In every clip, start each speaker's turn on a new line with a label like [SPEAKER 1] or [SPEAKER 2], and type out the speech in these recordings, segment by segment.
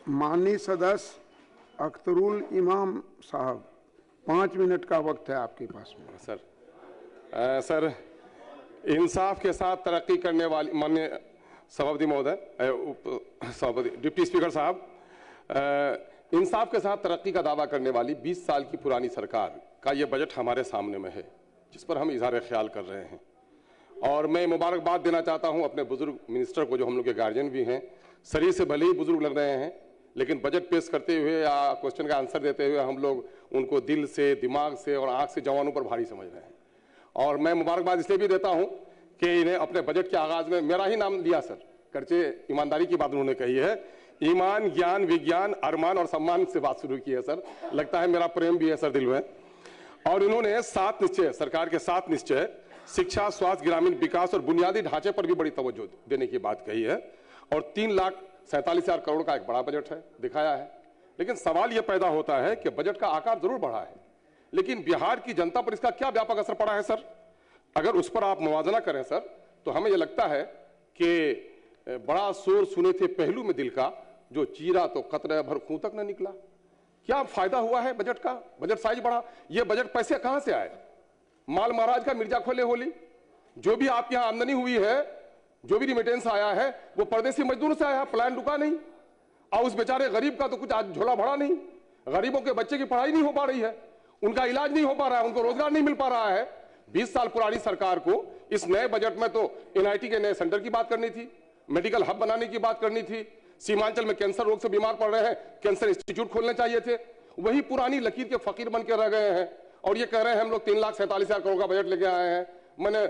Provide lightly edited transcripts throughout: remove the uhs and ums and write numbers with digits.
[SPEAKER 1] माननीय सदस्य अख्तरुल इमाम साहब, 5 मिनट का वक्त है आपके पास में।
[SPEAKER 2] सर, इंसाफ के साथ तरक्की करने वाली माननीय सभापति महोदय, सभापति डिप्टी स्पीकर साहब, इंसाफ के साथ तरक्की का दावा करने वाली 20 साल की पुरानी सरकार का ये बजट हमारे सामने में है, जिस पर हम इजहार ख्याल कर रहे हैं। और मैं मुबारकबाद देना चाहता हूं अपने बुजुर्ग मिनिस्टर को, जो हम लोग के गार्जियन भी हैं। शरीर से भले ही बुजुर्ग लग रहे हैं, लेकिन बजट पेश करते हुए या क्वेश्चन का आंसर देते हुए हम लोग उनको दिल से, दिमाग से और आंख से जवानों पर भारी समझ रहे हैं। और मैं मुबारकबाद इसलिए भी देता हूं कि इन्हें अपने बजट के आगाज में मेरा ही नाम लिया सर। करचे ईमानदारी की बात उन्होंने कही है, ईमान, ज्ञान, विज्ञान, अरमान और सम्मान से बात शुरू की है सर। लगता है मेरा प्रेम भी है सर दिल में। और इन्होंने 7 निश्चय, सरकार के 7 निश्चय, शिक्षा, स्वास्थ्य, ग्रामीण विकास और बुनियादी ढांचे पर भी बड़ी तवज्जो देने की बात कही है। और 3,47,000 करोड़ का एक बड़ा बजट है, दिखाया है। लेकिन सवाल यह पैदा होता है कि बजट का आकार जरूर बढ़ा है, लेकिन बिहार की जनता पर इसका क्या व्यापक असर पड़ा है सर? अगर उस पर आप मुवाजना करें सर, तो हमें यह लगता है कि बड़ा शोर सुने थे पहलू में दिल का, जो चीरा तो कतरे भर खूं तक न निकला। क्या फायदा हुआ है बजट का? बजट साइज बढ़ा, ये बजट पैसे कहां से आए? माल महाराज का मिर्जा खोले होली। जो भी आपके यहां आमदनी हुई है, जो भी रिमिटेंस आया है, वो परदेसी मजदूर से आया, प्लान रुका नहीं। और उस बेचारे गरीब का तो कुछ आज झोला भरा नहीं। गरीबों के बच्चे की पढ़ाई नहीं हो पा रही है, उनका इलाज नहीं हो पा रहा है, उनको रोजगार नहीं मिल पा रहा है। 20 साल पुरानी सरकार को इस नए बजट में तो एनआईटी के नए सेंटर की बात करनी थी, मेडिकल हब बनाने की बात करनी थी, सीमांचल में कैंसर रोग से बीमार पड़ रहे हैं, कैंसर इंस्टीट्यूट खोलने चाहिए थे। वही पुरानी लकीर के फकीर बन के रह गए हैं और ये कह रहे हैं हम लोग 3,47,000 करोड़ का बजट लेके आए हैं। मैंने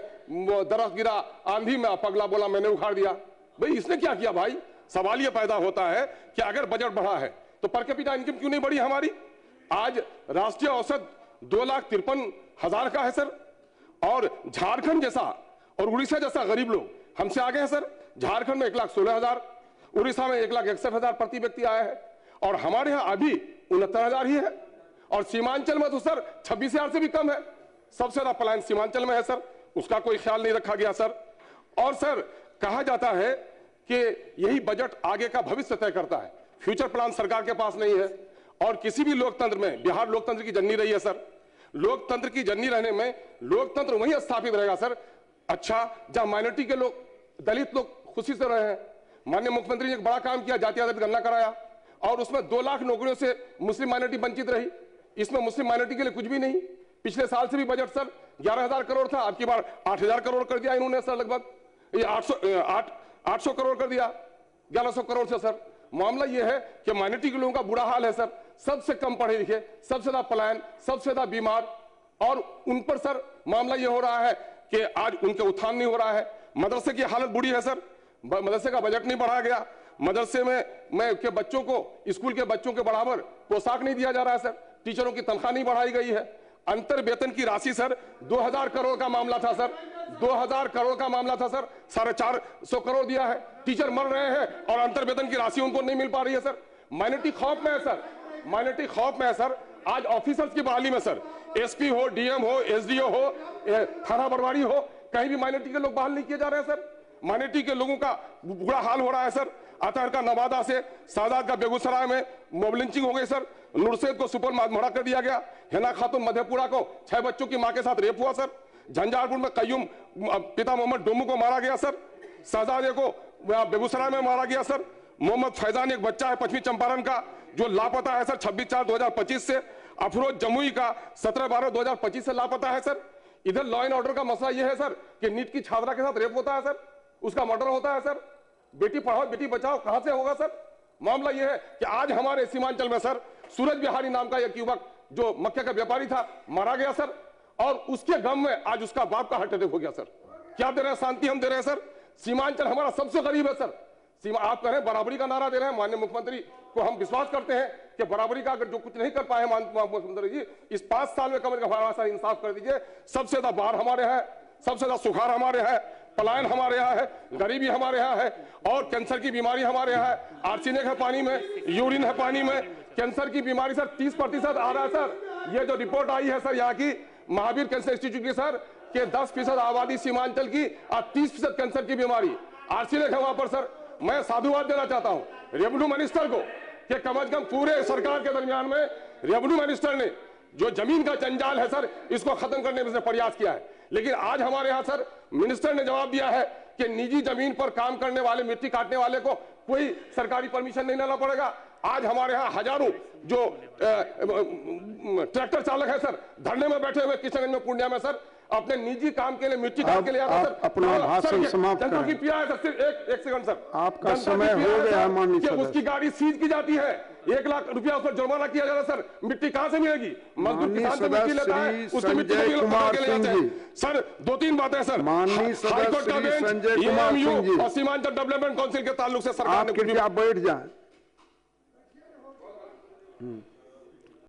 [SPEAKER 2] दरख्त गिरा आंधी में, पगला बोला मैंने उखाड़ दिया। भाई इसने क्या किया भाई? सवाल ये पैदा होता है कि अगर बजट बढ़ा है तो पर कैपिटा इनकम क्यों नहीं बढ़ी हमारी? आज राष्ट्रीय औसत 2,53,000 का है सर। और झारखंड जैसा और उड़ीसा जैसा गरीब लोग हमसे आगे हैं सर। झारखंड में 1,16,000, उड़ीसा में 1,61,000 प्रति व्यक्ति आया है, और हमारे यहां अभी 69,000 ही है। और सीमांचल में तो सर 26,000 से भी कम है। सबसे ज्यादा पलायन सीमांचल में है सर, उसका कोई ख्याल नहीं रखा गया सर। और सर कहा जाता है कि यही बजट आगे का भविष्य तय करता है, फ्यूचर प्लान सरकार के पास नहीं है। और किसी भी लोकतंत्र में, बिहार लोकतंत्र की जननी रही है सर। लोकतंत्र की जननी रहने में लोकतंत्र वहीं स्थापित रहेगा सर, अच्छा जहां माइनॉरिटी के लोग, दलित लोग खुशी से रहे हैं। माननीय मुख्यमंत्री ने एक बड़ा काम किया, जाति आधारित गणना कराया और उसमें 2 लाख नौकरियों से मुस्लिम माइनॉरिटी वंचित रही। इसमें मुस्लिम माइनॉरिटी के लिए कुछ भी नहीं। पिछले साल से भी बजट सर 11,000 करोड़ था, अब की बार 8,000 करोड़ कर दिया इन्होंने सर। लगभग ये 800 करोड़ कर दिया 1100 करोड़ से सर। मामला यह है कि माइनॉरिटी के लोगों का बुरा हाल है सर। सबसे कम पढ़े लिखे, सबसे ज्यादा पलायन, सबसे ज्यादा बीमार, और उन पर सर मामला यह हो रहा है कि आज उनके उत्थान नहीं हो रहा है। मदरसे की हालत बुरी है सर, मदरसे का बजट नहीं बढ़ाया गया। मदरसे में के बच्चों को, स्कूल के बच्चों के बराबर पोशाक नहीं दिया जा रहा है सर। टीचरों की तनख्वाह नहीं बढ़ाई गई है। अंतर वेतन की राशि सर 2,000 करोड़ का मामला था सर, 2,000 करोड़ का मामला था सर, 450 करोड़ दिया है। टीचर मर रहे हैं और अंतर वेतन की राशि उनको नहीं मिल पा रही है सर। माइनॉरिटी खौफ में है सर, माइनॉरिटी खौफ में है सर। आज ऑफिसर्स की बहाली में सर, एसपी हो, डीएम हो, एसडीओ हो, थाना प्रभारी हो, कहीं भी माइनॉरिटी के लोग बहाल नहीं किए जा रहे हैं सर। माइनॉरिटी के लोगों का बुरा हाल हो रहा है सर। अतहर का नवादा से, सादात का बेगूसराय में मॉब लिंचिंग हो गई सर। नुरसेद को सुपर मारा कर दिया गया। हिना खातून मधेपुरा को 6 बच्चों की मां के साथ रेप हुआ सर। झंझारपुर में कयूम पिता मोहम्मद डोमू को मारा गया सर। शहजादे को बेगूसराय में मारा गया सर। मोहम्मद फैजान एक बच्चा है पश्चिमी चंपारण का जो लापता है सर 26/4/2025 से। अफरोज जमुई का 17/12/2025 से लापता है सर। इधर लॉ एंड ऑर्डर का मसला यह है सर कि नीट की छात्रा के साथ रेप होता है सर, उसका मर्डर होता है सर। बेटी पढ़ाओ बेटी बचाओ कहां से होगा सर? मामला यह है कि आज हमारे सीमांचल में सर सूरज बिहारी नाम का एक युवक जो मक्के का व्यापारी था मारा गया सर, और उसके गम में आज उसका बाप का हार्ट अटैक हो गया सर। क्या दे रहे हैं? शांति हम दे रहे हैं सर। सीमांचल हमारा सबसे गरीब है सर। सीमा आप कह रहे हैं बराबरी का नारा दे रहे हैं। माननीय मुख्यमंत्री को हम विश्वास करते हैं कि बराबरी का अगर जो कुछ नहीं कर पाए मुख्यमंत्री जी, इस 5 साल में कमर का भाड़ा इंसाफ कर दीजिए। सबसे ज्यादा बाढ़ हमारे यहाँ है, सबसे ज्यादा सुखाड़ हमारे यहाँ है, पलायन हमारे यहाँ है, गरीबी हमारे यहाँ है, और कैंसर की बीमारी हमारे यहाँ है। आर्सेनिक है पानी में, यूरिन है पानी में। कैंसर की बीमारी सर 30% आ रहा है सर। ये जो रिपोर्ट आई है सर यहाँ की महावीर कैंसर इंस्टीट्यूट की सर, कि 10% आबादी सीमांचल की और 30% कैंसर की बीमारी आर्सेनिक है वहां पर सर। मैं साधुवाद देना चाहता हूं रेवेन्यू मिनिस्टर को कि कम से कम पूरे सरकार के दरमियान में रेवेन्यू मिनिस्टर ने जो जमीन का जंजाल है सर, इसको खत्म करने में प्रयास किया है। लेकिन आज हमारे यहां सर मिनिस्टर ने जवाब दिया है कि निजी जमीन पर काम करने वाले, मिट्टी काटने वाले को कोई सरकारी परमिशन नहीं लेना पड़ेगा। आज हमारे यहां हजारों जो ट्रैक्टर चालक है सर, धरने में बैठे हुए किशनगंज में, पूर्णिया में सर, अपने निजी काम के लिए मिट्टी काट के लिए आता सर।
[SPEAKER 1] अपना भाषण समाप्त
[SPEAKER 2] जनता
[SPEAKER 1] करें।
[SPEAKER 2] की पीड़ा है सर, सिर्फ एक सेकंड सर,
[SPEAKER 1] आपका समय हो गया माननीय
[SPEAKER 2] कि
[SPEAKER 1] सदस्य।
[SPEAKER 2] उसकी गाड़ी सीज की जाती है, 1 लाख रुपया उस पर जुर्माना किया जा रहा है सर। मिट्टी कहां से मिलेगी? मजदूर किसान से मिट्टी लेता है, उसकी मिट्टी को भी
[SPEAKER 1] कुमार
[SPEAKER 2] के लिए
[SPEAKER 1] सिंह
[SPEAKER 2] जाते हैं।
[SPEAKER 1] जी।
[SPEAKER 2] सर 2-3 बातें सर,
[SPEAKER 1] माननीय
[SPEAKER 2] हाईकोर्ट का
[SPEAKER 1] सदस्य
[SPEAKER 2] बेंच,
[SPEAKER 1] संजय कुमार सिंह
[SPEAKER 2] EMU
[SPEAKER 1] जी।
[SPEAKER 2] और सीमांचल डेवलपमेंट काउंसिल के ताल्लुक से सरकार
[SPEAKER 1] आप
[SPEAKER 2] ने कुछ भी
[SPEAKER 1] कृपया बैठ जाएं।